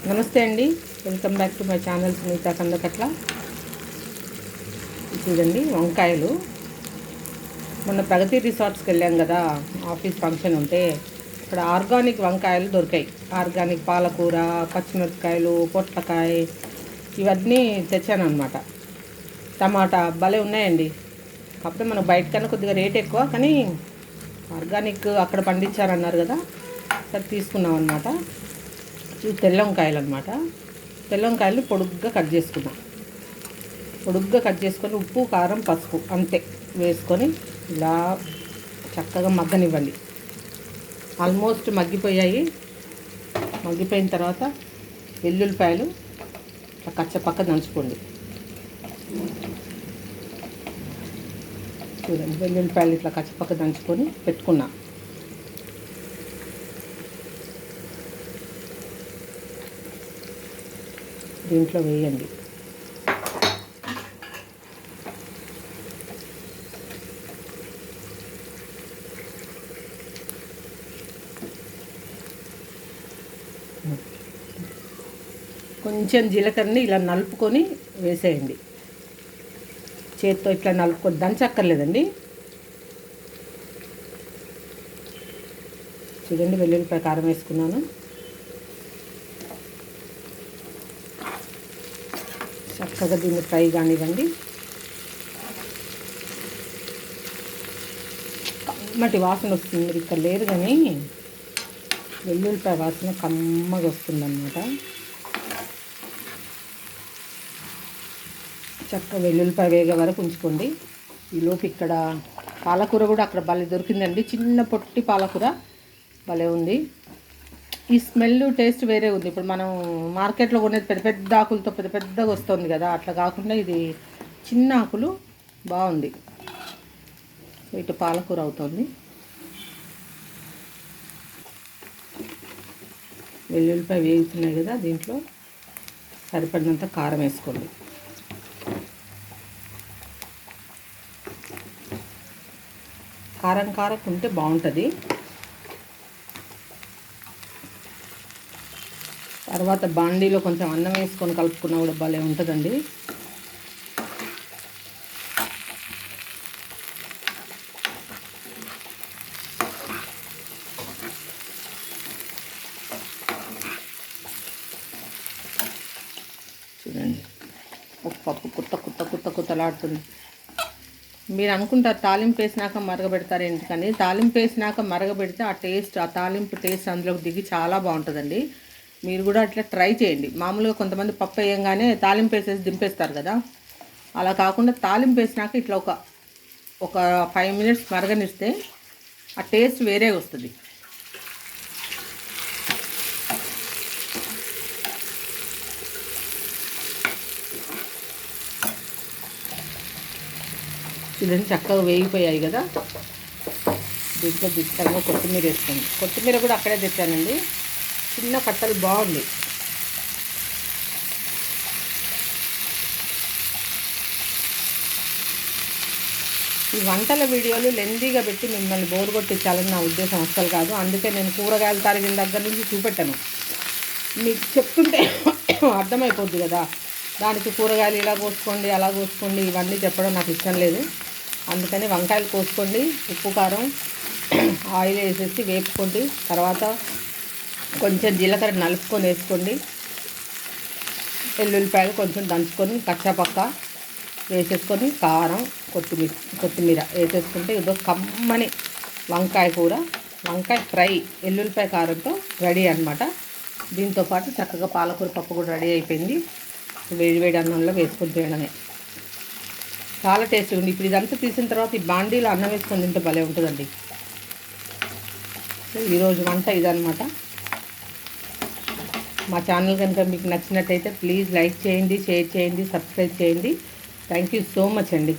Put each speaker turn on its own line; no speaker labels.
నమస్తే అండి, welcome back to my channel Sunitha Kandakatla. చూడండి వంకాయలు. మొన్న ప్రగతి రిసార్ట్స్కి వెళ్ళాం కదా, ఆఫీస్ ఫంక్షన్ ఉంటే ఇక్కడ ఆర్గానిక్ వంకాయలు దొరికాయి. ఆర్గానిక్ పాలకూర, పచ్చిమిరపకాయలు, పొట్లకాయ ఇవన్నీ తెచ్చాను అనమాట. టమాటా భలే ఉన్నాయండి. కాకపోతే మనకు బయట కన్నా కొద్దిగా రేట్ ఎక్కువ, కానీ ఆర్గానిక్ అక్కడ పండించారన్నారు కదా, సరే తీసుకున్నాం అనమాట. తెల్ల వంకాయలు అనమాట. తెల్ల వంకాయలు పొడుగ్గా కట్ చేసుకున్నాం. పొడుగ్గా కట్ చేసుకొని ఉప్పు, కారం, పసుపు అంతే వేసుకొని ఇలా చక్కగా మగ్గనివ్వండి. ఆల్మోస్ట్ మగ్గిపోయాయి. మగ్గిపోయిన తర్వాత వెల్లుల్లిపాయలు ఇట్లా కచ్చపక్క దంచుకోండి. చూడండి, వెల్లుల్లిపాయలు ఇట్లా కచ్చపక్క దంచుకొని పెట్టుకున్నా. దీంట్లో వేయండి. కొంచెం జీలకర్రని ఇలా నలుపుకొని వేసేయండి. చేత్తో ఇట్లా నలుపుకొని దంచక్కర్లేదండి. చూడండి, వెల్లుల్లిపాయ కారం వేసుకున్నాను. చక్కగా దీన్ని ఫ్రై కానివ్వండి. కమ్మటి వాసన వస్తుంది. మీరు ఇక్కడ లేదు కానీ వెల్లుల్లిపాయ వాసన కమ్మగా వస్తుందన్నమాట. చక్కగా వెల్లుల్లిపాయ వేగే వరకు ఉంచుకోండి. ఈలోపు ఇక్కడ పాలకూర కూడా అక్కడ భలే దొరికిందండి. చిన్న పొట్టి పాలకూర భలే ఉంది. ఈ స్మెల్ టేస్ట్ వేరే ఉంది. ఇప్పుడు మనం మార్కెట్లో కొనేది పెద్ద పెద్ద ఆకులతో పెద్ద పెద్దగా వస్తుంది కదా, అట్లా కాకుండా ఇది చిన్న ఆకులు బాగుంది. ఇటు పాలకూర అవుతుంది. వెల్లుల్లిపాయ వేగుతున్నాయి కదా, దీంట్లో సరిపడినంత కారం వేసుకోండి. కారం కారం ఉంటే బాగుంటుంది. తర్వాత బాండీలో కొంచెం అన్నం వేసుకొని కలుపుకున్నా కూడా భలే ఉంటుందండి. చూడండి, ఒక పప్పు కుత్తలాడుతుంది. మీరు అనుకుంటారు తాలింపు వేసినాక మరగబెడతారు ఎందుకని. తాలింపు వేసినాక మరగబెడితే ఆ టేస్ట్, ఆ తాలింపు టేస్ట్ అందులోకి దిగి చాలా బాగుంటుందండి. మీరు కూడా అట్లా ట్రై చేయండి. మామూలుగా కొంతమంది పప్పు వేయంగానే తాలింపు వేసేసి దింపేస్తారు కదా, అలా కాకుండా తాలింపు వేసినాక ఇట్లా ఒక 5 minutes మరగనిస్తే ఆ టేస్ట్ వేరే వస్తుంది. చూడండి, చక్కగా వేగిపోయాయి కదా. దీంట్లో దిట్టంగా కొత్తిమీర వేసుకోండి. కొత్తిమీర కూడా అక్కడే తెచ్చానండి, చిన్న కట్టలు బాగుంది. ఈ వంటల వీడియోలు లెందీగా పెట్టి మిమ్మల్ని బోర్ కొట్టించాలని నా ఉద్దేశం అస్సలు కాదు. అందుకే నేను కూరగాయలు తరిగిన దగ్గర నుంచి చూపెట్టాను. మీకు చెప్తుంటే అర్థమైపోద్ది కదా, దానికి కూరగాయలు ఇలా కోసుకోండి అలా కోసుకోండి ఇవన్నీ చెప్పడం నాకు ఇష్టం లేదు. అందుకని వంకాయలు కోసుకోండి, ఉప్పు కారం ఆయిల్ వేసేసి వేపుకోండి. తర్వాత కొంచెం జీలకర్ర నలుపుకొని వేసుకోండి. వెల్లుల్లిపాయలు కొంచెం దంచుకొని కచ్చాపక్క వేసేసుకొని కారం, కొత్తిమీర వేసేసుకుంటే ఇదో కమ్మని వంకాయ కూర, వంకాయ ఫ్రై వెల్లుల్లిపాయ కారంతో రెడీ అనమాట. దీంతోపాటు చక్కగా పాలకూర పప్పు కూడా రెడీ అయిపోయింది. వేడి అన్నంలో వేసుకొని తినడమే చాలా టేస్టీగా ఉంది. ఇప్పుడు ఇదంతా తీసిన తర్వాత ఈ బాండీలో అన్నం వేసుకొని తింటే భలే ఉంటుందండి. ఈరోజు వంట ఇదనమాట. మా ఛానల్ కనుక మీకు నచ్చినట్టయితే ప్లీజ్ లైక్ చేయండి, షేర్ చేయండి, సబ్స్క్రైబ్ చేయండి. థ్యాంక్ యూ సో మచ్ అండి.